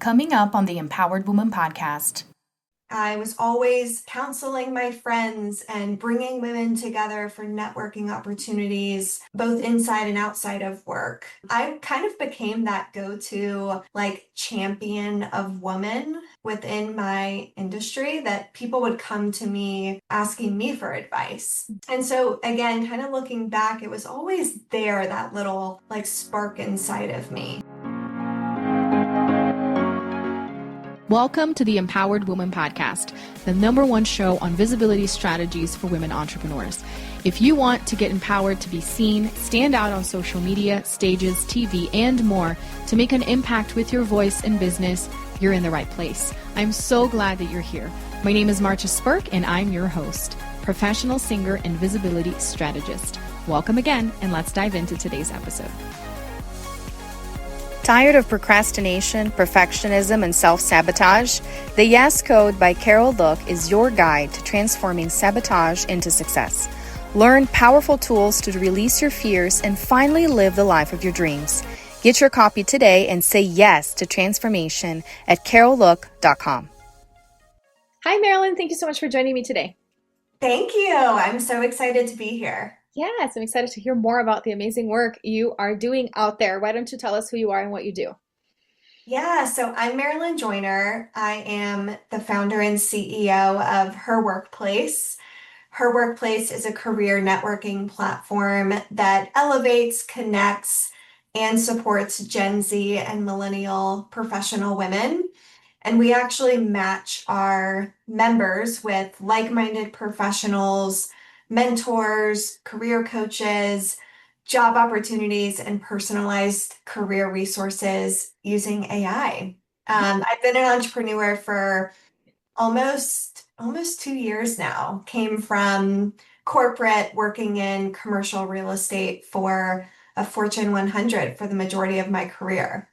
Coming up on the Empowered Woman podcast. I was always counseling my friends and bringing women together for networking opportunities, both inside and outside of work. I kind of became that go-to champion of woman within my industry that people would come to me asking me for advice. And so again, kind of looking back, it was always there, that little spark inside of me. Welcome to the Empowered Woman podcast, the #1 show on visibility strategies for women entrepreneurs. If you want to get empowered to be seen, stand out on social media, stages, TV, and more to make an impact with your voice and business, you're in the right place. I'm so glad that you're here. My name is Marcia Spurk, and I'm your host, professional singer and visibility strategist. Welcome again, and let's dive into today's episode. Tired of procrastination, perfectionism, and self-sabotage? The Yes Code by Carol Look is your guide to transforming sabotage into success. Learn powerful tools to release your fears and finally live the life of your dreams. Get your copy today and say yes to transformation at carollook.com. Hi, Marilynn. Thank you so much for joining me today. Thank you. I'm so excited to be here. Yes, I'm excited to hear more about the amazing work you are doing out there. Why don't you tell us who you are and what you do? Yeah, so I'm Marilynn Joyner. I am the founder and CEO of Her Workplace. Her Workplace is a career networking platform that elevates, connects, and supports Gen Z and millennial professional women. And we actually match our members with like-minded professionals, mentors, career coaches, job opportunities, and personalized career resources using AI. I've been an entrepreneur for almost 2 years now. Came from corporate, working in commercial real estate for a Fortune 100 for the majority of my career.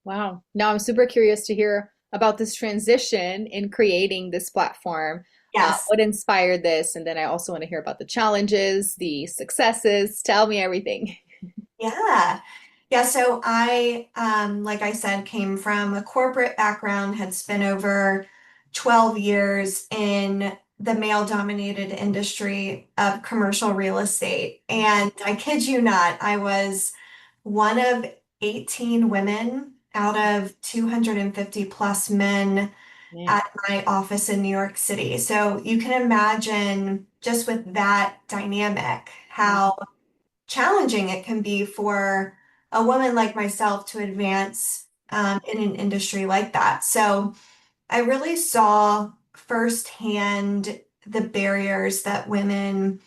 Wow. Now I'm super curious to hear about this transition in creating this platform. Yes. What inspired this? And then I also want to hear about the challenges, the successes. Tell me everything. Yeah. Yeah. So like I said, came from a corporate background, had spent over 12 years in the male-dominated industry of commercial real estate. And I kid you not, I was one of 18 women out of 250 plus men Man. at my office in New York City. So you can imagine just with that dynamic, how challenging it can be for a woman like myself to advance in an industry like that. So I really saw firsthand the barriers that women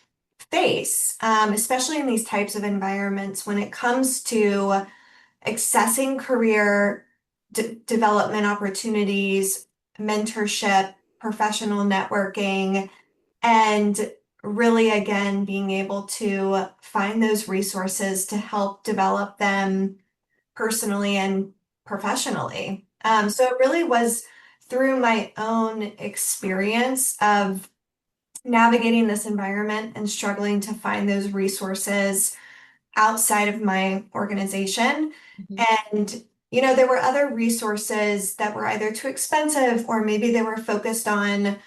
face, especially in these types of environments when it comes to accessing career development opportunities, mentorship, professional networking, and really, again, being able to find those resources to help develop them personally and professionally. So it really was through my own experience of navigating this environment and struggling to find those resources outside of my organization. Mhm. And, there were other resources that were either too expensive or maybe they were focused on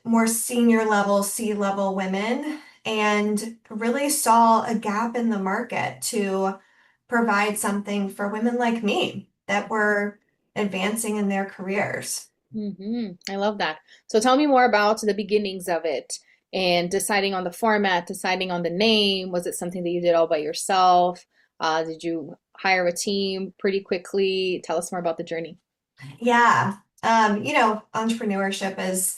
more senior level, C-level women, and really saw a gap in the market to provide something for women like me that were advancing in their careers. I love that. So tell me more about the beginnings of it and deciding on the format, deciding on the name. Was it something that you did all by yourself? Did you hire a team pretty quickly? Tell us more about the journey. Yeah. Entrepreneurship is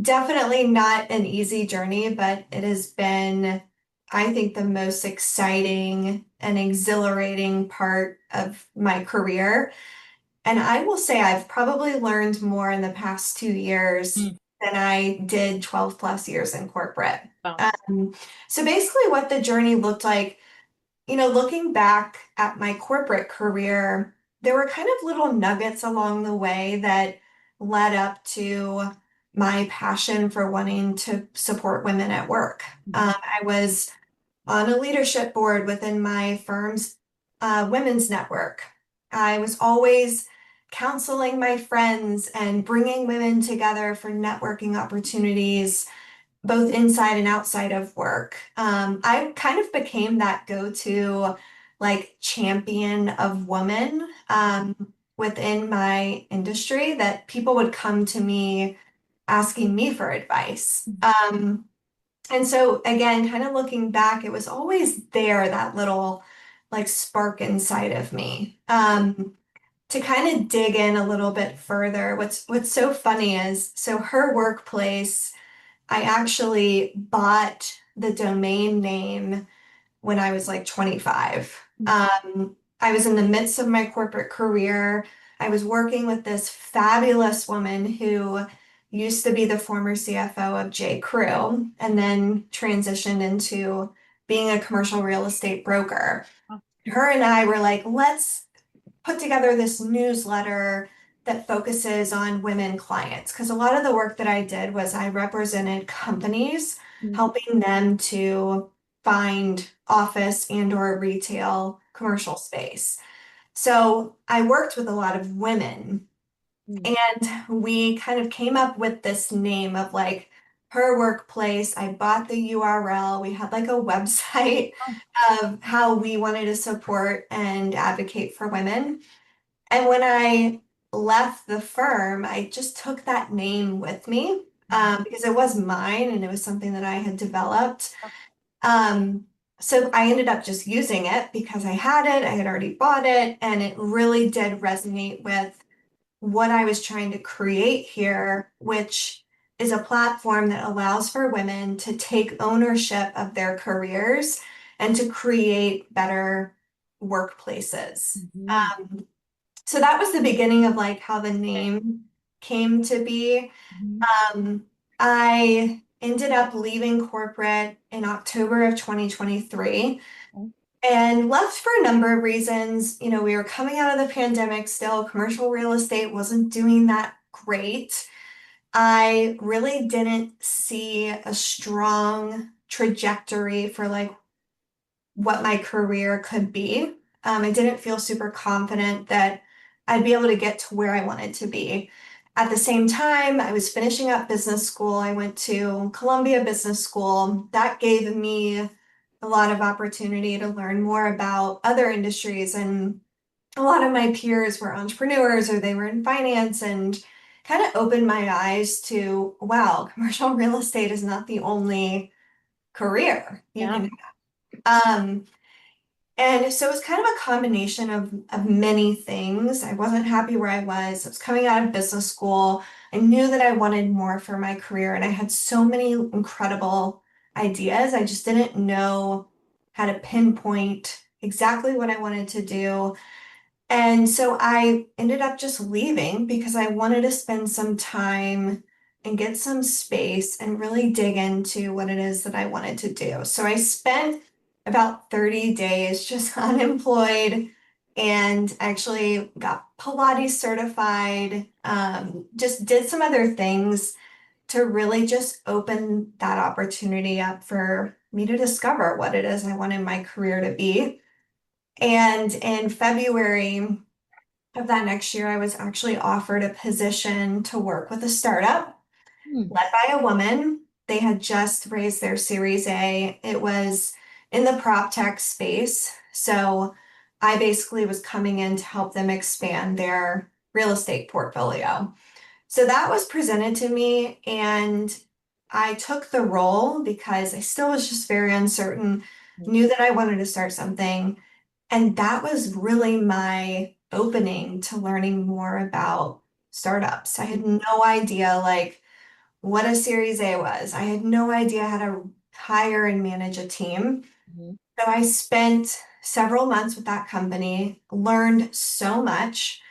definitely not an easy journey, but it has been, I think, the most exciting and exhilarating part of my career. And I will say I've probably learned more in the past 2 years Mm. than I did 12 plus years in corporate. Wow. So basically, what the journey looked like, looking back at my corporate career, there were kind of little nuggets along the way that led up to my passion for wanting to support women at work. I was on a leadership board within my firm's women's network. I was always counseling my friends and bringing women together for networking opportunities, both inside and outside of work. I kind of became that go-to like champion of women within my industry that people would come to me asking me for advice. And so again, kind of looking back, it was always there, that little like spark inside of me. To kind of dig in a little bit further, what's so funny is so her workplace, I actually bought the domain name when I was like 25. I was in the midst of my corporate career. I was working with this fabulous woman who used to be the former CFO of J. Crew and then transitioned into being a commercial real estate broker. Her and I were like, let's put together this newsletter that focuses on women clients. Because a lot of the work that I did was I represented companies, helping them to find office and or retail commercial space. So I worked with a lot of women and we kind of came up with this name of like her workplace. I bought the URL. We had like a website of how we wanted to support and advocate for women. And when I left the firm, I just took that name with me because it was mine and it was something that I had developed. So I ended up just using it because I had it, I had already bought it, and it really did resonate with what I was trying to create here, which is a platform that allows for women to take ownership of their careers and to create better workplaces. So that was the beginning of like how the name came to be. I ended up leaving corporate in October of 2023 and left for a number of reasons. You know, we were coming out of the pandemic still, commercial real estate wasn't doing that great. I really didn't see a strong trajectory for like what my career could be. I didn't feel super confident that I'd be able to get to where I wanted to be. At the same time, I was finishing up business school. I went to Columbia Business School. That gave me a lot of opportunity to learn more about other industries. And a lot of my peers were entrepreneurs or they were in finance and kind of opened my eyes to, wow, commercial real estate is not the only career you can have. And so it was kind of a combination of many things. I wasn't happy where I was. I was coming out of business school. I knew that I wanted more for my career, and I had so many incredible ideas. I just didn't know how to pinpoint exactly what I wanted to do. And so I ended up just leaving because I wanted to spend some time and get some space and really dig into what it is that I wanted to do. So I spent about 30 days just unemployed and actually got Pilates certified, just did some other things to really just open that opportunity up for me to discover what it is I wanted my career to be. And in February of that next year, I was actually offered a position to work with a startup led by a woman. They had just raised their Series A. It was in the prop tech space. So I basically was coming in to help them expand their real estate portfolio. So that was presented to me, and I took the role because I still was just very uncertain, knew that I wanted to start something. And that was really my opening to learning more about startups. I had no idea like what a Series A was. I had no idea how to hire and manage a team. So I spent several months with that company, learned so much.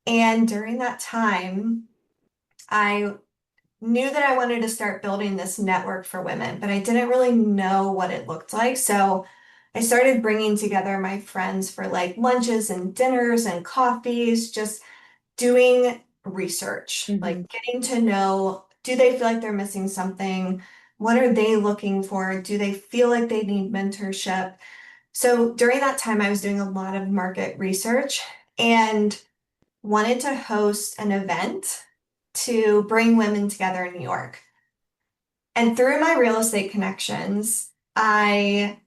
And during that time, I knew that I wanted to start building this network for women, but I didn't really know what it looked like. So I started bringing together my friends for like lunches and dinners and coffees, just doing research, like getting to know, do they feel like they're missing something? What are they looking for? Do they feel like they need mentorship? So during that time, I was doing a lot of market research, and wanted to host an event to bring women together in New York. And through my real estate connections, I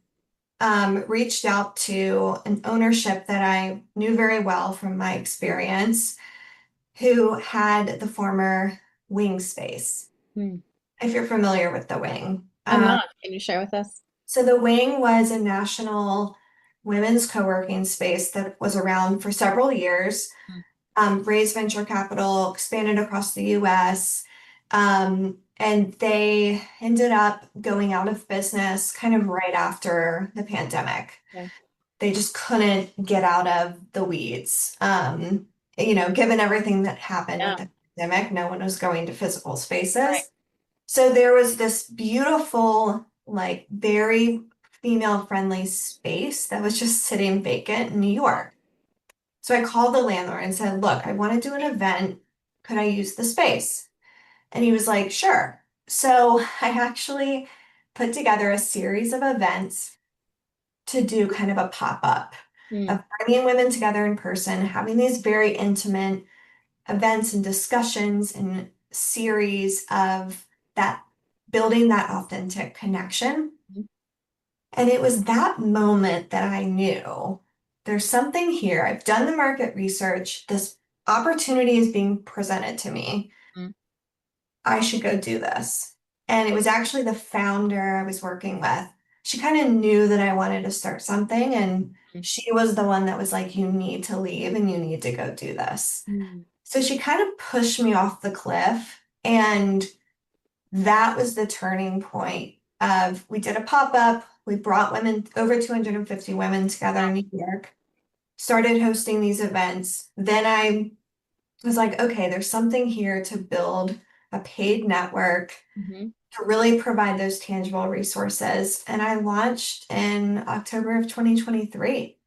reached out to an ownership that I knew very well from my experience, who had the former Wing space. If you're familiar with the Wing. I'm not. Can you share with us? So the Wing was a national women's co-working space that was around for several years, raised venture capital, expanded across the US, and they ended up going out of business kind of right after the pandemic. Okay. They just couldn't get out of the weeds. Given everything that happened with the pandemic, no one was going to physical spaces. Right. So there was this beautiful, like very female-friendly space that was just sitting vacant in New York. So I called the landlord and said, look, I want to do an event. Could I use the space? And he was like, sure. So I actually put together a series of events to do kind of a pop-up of bringing women together in person, having these very intimate events and discussions and series of that, building that authentic connection. And it was that moment that I knew there's something here. I've done the market research. This opportunity is being presented to me. I should go do this. And it was actually the founder I was working with. She kind of knew that I wanted to start something, and she was the one that was like, you need to leave and you need to go do this. So she kind of pushed me off the cliff, and that was the turning point of, we did a pop-up. We brought women, over 250 women together in New York, started hosting these events. Then I was like, okay, there's something here to build a paid network to really provide those tangible resources. And I launched in October of 2023.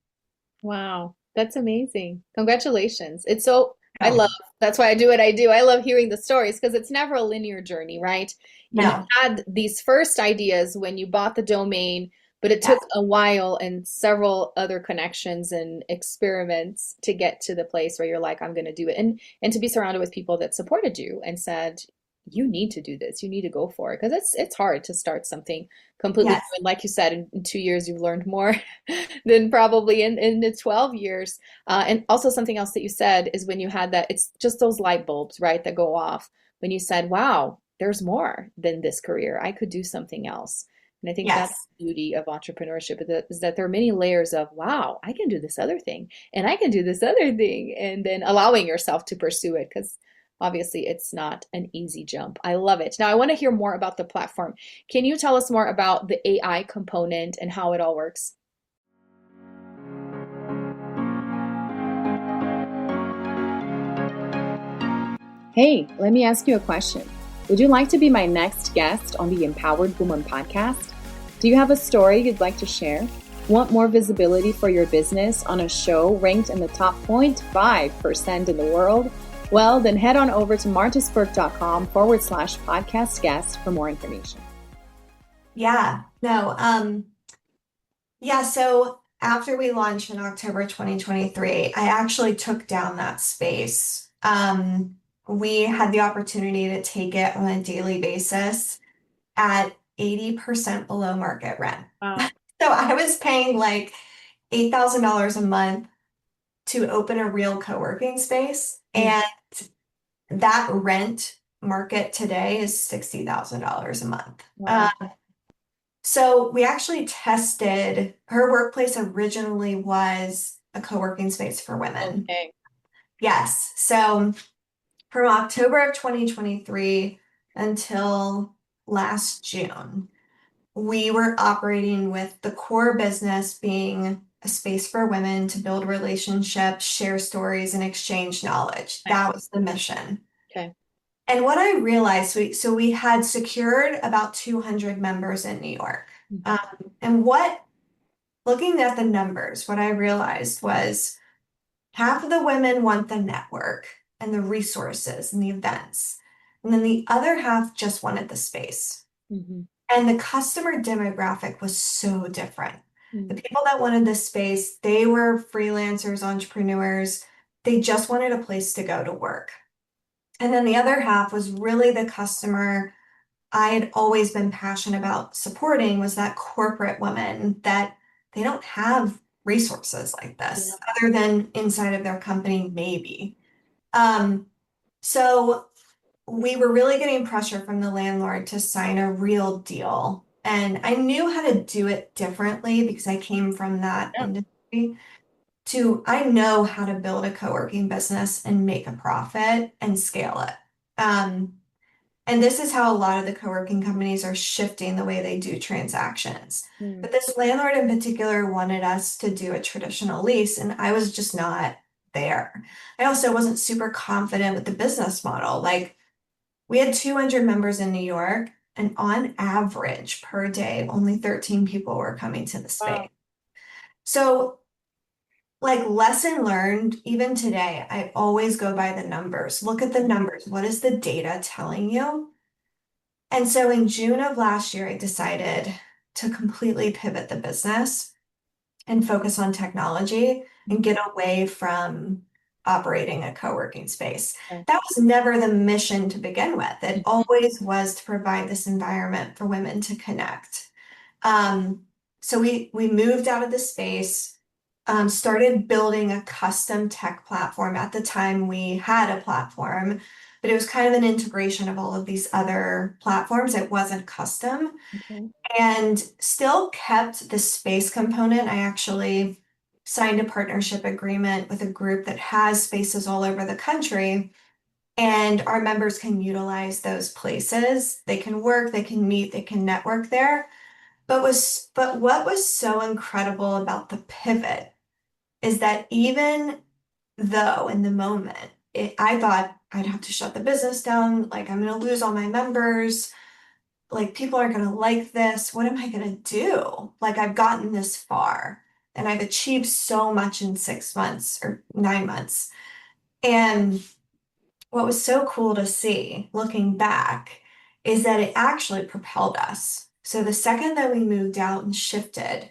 Wow, that's amazing. Congratulations. That's why I do what I do. I love hearing the stories because it's never a linear journey, right? You No. had these first ideas when you bought the domain, but it took a while and several other connections and experiments to get to the place where you're like, I'm going to do it. And to be surrounded with people that supported you and said, you need to do this. You need to go for it. Because it's hard to start something completely new. And like you said, in 2 years, you've learned more than probably in the 12 years. And also something else that you said is when you had that, it's just those light bulbs, right, that go off when you said, wow, there's more than this career. I could do something else. And I think that's the beauty of entrepreneurship is that there are many layers of, wow, I can do this other thing and I can do this other thing. And then allowing yourself to pursue it, because obviously it's not an easy jump. I love it. Now I want to hear more about the platform. Can you tell us more about the AI component and how it all works? Hey, let me ask you a question. Would you like to be my next guest on the Empowered Woman podcast? Do you have a story you'd like to share? Want more visibility for your business on a show ranked in the top 0.5% in the world? Well, then head on over to martasburke.com/podcast guest for more information. So after we launched in October 2023, I actually took down that space. We had the opportunity to take it on a daily basis at 80% below market rent. Wow. So I was paying like $8,000 a month to open a real co-working space. And that rent market today is $60,000 a month. Wow. So we actually tested, her workplace originally was a co-working space for women. Okay. Yes. So from October of 2023 until last June, we were operating with the core business being a space for women to build relationships, share stories, and exchange knowledge. That was the mission. Okay. And what I realized, we had secured about 200 members in New York. And looking at the numbers, what I realized was half of the women want the network and the resources and the events. And then the other half just wanted the space. And the customer demographic was so different. The people that wanted this space, they were freelancers, entrepreneurs, they just wanted a place to go to work. And then the other half was really the customer I had always been passionate about supporting, was that corporate woman that they don't have resources like this other than inside of their company, maybe. Um, so we were really getting pressure from the landlord to sign a real deal. And I knew how to do it differently because I came from that Yeah. industry. I know how to build a co-working business and make a profit and scale it. Um, and this is how a lot of the co-working companies are shifting the way they do transactions. Mm. But this landlord in particular wanted us to do a traditional lease, and I was just not there. I also wasn't super confident with the business model. Like, we had 200 members in New York, and on average per day, only 13 people were coming to the space. Wow. So, like, lesson learned, even today, I always go by the numbers. Look at the numbers. What is the data telling you? And so in June of last year, I decided to completely pivot the business and focus on technology and get away from operating a co-working space. Okay. That was never the mission to begin with. It always was to provide this environment for women to connect. So we moved out of the space, started building a custom tech platform. At the time, we had a platform, but it was kind of an integration of all of these other platforms. It wasn't custom Okay. and still kept the space component. I actually signed a partnership agreement with a group that has spaces all over the country, and our members can utilize those places. They can work, they can meet, they can network there. But what was so incredible about the pivot is that even though in the moment I thought I'd have to shut the business down, like I'm going to lose all my members, like people aren't going to like this. What am I going to do? Like I've gotten this far and I've achieved so much in 6 months or 9 months. And what was so cool to see looking back is that it actually propelled us. So the second that we moved out and shifted,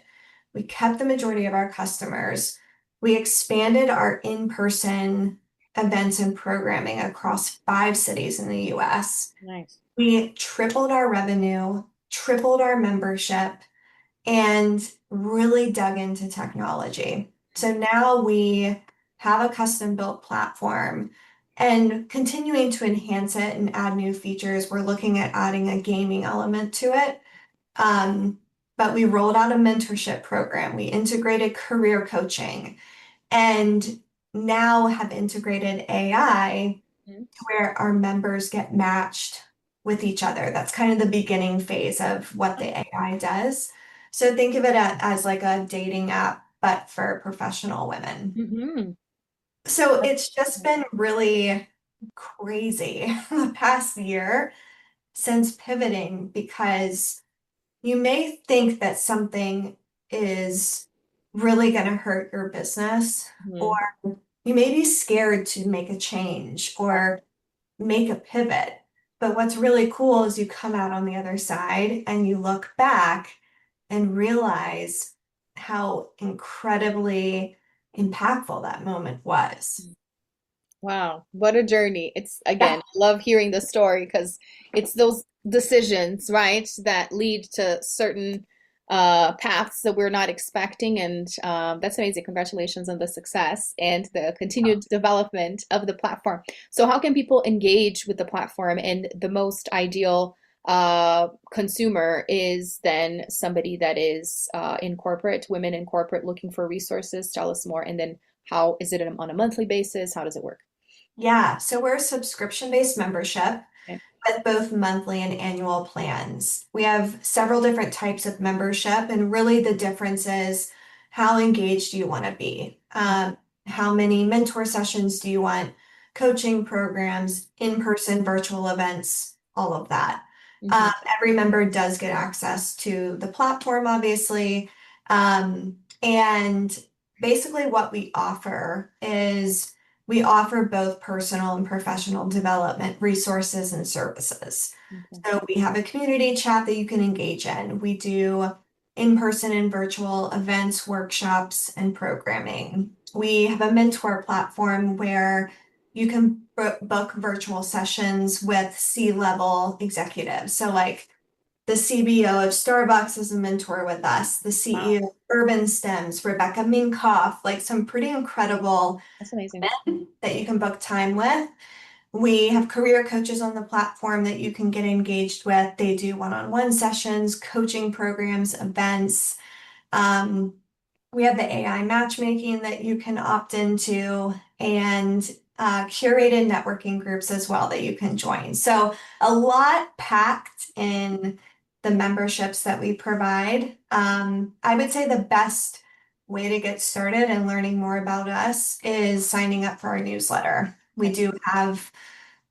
we kept the majority of our customers. We expanded our in-person events and programming across 5 cities in the US. Nice. We tripled our revenue, tripled our membership, and really dug into technology. So now we have a custom built platform and continuing to enhance it and add new features. We're looking at adding a gaming element to it. But we rolled out a mentorship program. We integrated career coaching and now have integrated AI Mhm. where our members get matched with each other. That's kind of the beginning phase of what the AI does. So think of it as like a dating app, but for professional women. Mhm. So it's just been really crazy the past year since pivoting because you may think that something is really going to hurt your business, or Mhm. you may be scared to make a change or make a pivot. But what's really cool is you come out on the other side and you look back and realize how incredibly impactful that moment was. Wow, what a journey. It's Yeah. again, love hearing the story because it's those decisions, right, that lead to certain paths that we're not expecting. And that's amazing. Congratulations on the success and the continued development of the platform. So, how can people engage with the platform? And the most ideal consumer is then somebody that is in corporate, women in corporate looking for resources. Tell us more. And then, how is it on a monthly basis? How does it work? Yeah, so we're a subscription-based membership Okay. with both monthly and annual plans. We have several different types of membership, and really the difference is how engaged do you want to be? How many mentor sessions do you want? Coaching programs, in-person virtual events, all of that. Mhm. Every member does get access to the platform, obviously. And basically what we offer is we offer both personal and professional development resources and services. Okay. So we have a community chat that you can engage in. We do in-person and virtual events, workshops, and programming. We have a mentor platform where you can book virtual sessions with C-level executives. So like the CBO of Starbucks is a mentor with us, the CEO of Urban Stems, Rebecca Minkoff, like some pretty incredible That's amazing. men that you can book time with. We have career coaches on the platform that you can get engaged with. They do one-on-one sessions, coaching programs, events. We have the AI matchmaking that you can opt into, and curated networking groups as well that you can join. So a lot packed in the memberships that we provide. I would say the best way to get started and learning more about us is signing up for our newsletter. We do have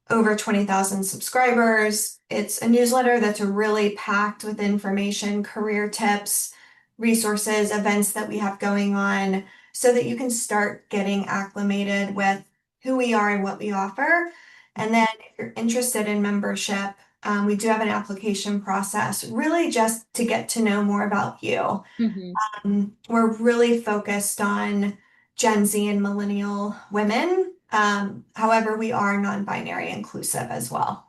over 20,000 subscribers. It's a newsletter that's really packed with information, career tips, resources, events that we have going on, so that you can start getting acclimated with who we are and what we offer. And then if you're interested in membership, we do have an application process, really just to get to know more about you. We're really focused on Gen Z and millennial women. However, we are non-binary inclusive as well.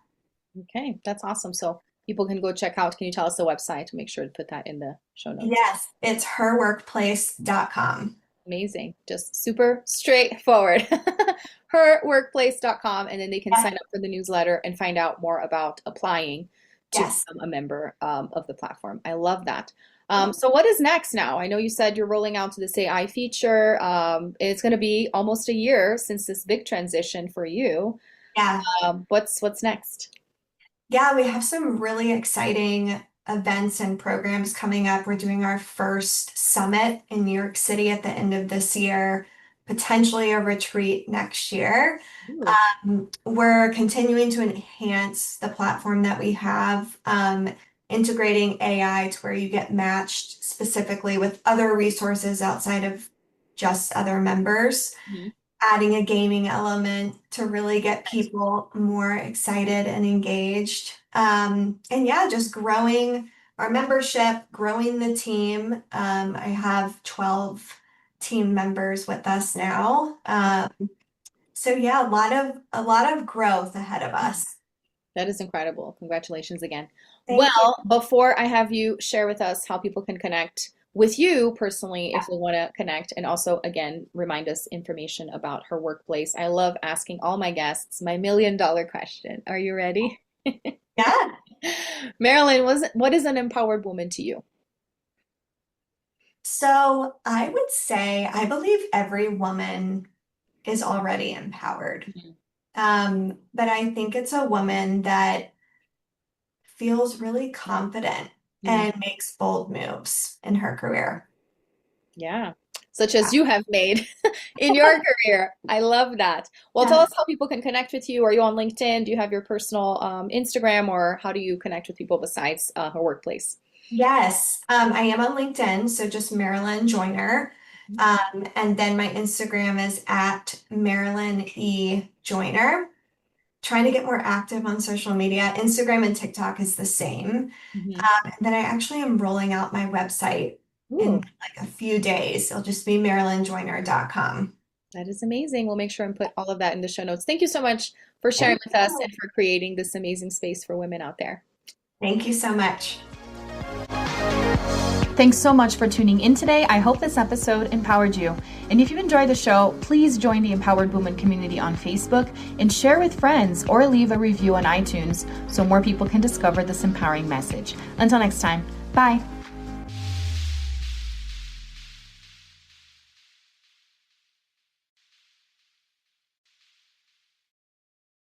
Okay, that's awesome. So people can go check out. Can you tell us the website? Make sure to put that in the show notes. Yes, it's herworkplace.com. Amazing. Just super straightforward. herworkplace.com, and then they can sign up for the newsletter and find out more about applying to become a member of the platform. I love that. So what is next now? I know you said you're rolling out to this AI feature. It's going to be almost a year since this big transition for you. Yeah. What's next? Yeah, we have some really exciting events and programs coming up. We're doing our first summit in New York City at the end of this year, potentially a retreat next year. We're continuing to enhance the platform that we have, integrating AI to where you get matched specifically with other resources outside of just other members. Adding a gaming element to really get people more excited and engaged. And yeah, just growing our membership, growing the team. I have 12 team members with us now. So yeah, a lot of growth ahead of us. That is incredible. Congratulations again. Thank you. Before I have you share with us how people can connect with you personally, if they want to connect, and also, again, remind us information about Her Workplace. I love asking all my guests my $1 million question. Are you ready? Yeah. Marilynn, what is an empowered woman to you? So I would say I believe every woman is already empowered. But I think it's a woman that feels really confident and makes bold moves in her career. Yeah, such as you have made in your career. I love that. Well, tell us how people can connect with you. Are you on LinkedIn? Do you have your personal Instagram, or how do you connect with people besides Her Workplace? Yes, I am on LinkedIn, so just Marilynn Joyner. And then my Instagram is at Marilynn E. Joyner. Trying to get more active on social media. Instagram and TikTok is the same. And then I actually am rolling out my website in like a few days. It'll just be marilynnjoyner.com. That is amazing. We'll make sure and put all of that in the show notes. Thank you so much for sharing with us and for creating this amazing space for women out there. Thank you so much. Thanks so much for tuning in today. I hope this episode empowered you. And if you enjoyed the show, please join the Empowered Woman community on Facebook and share with friends, or leave a review on iTunes so more people can discover this empowering message. Until next time, bye.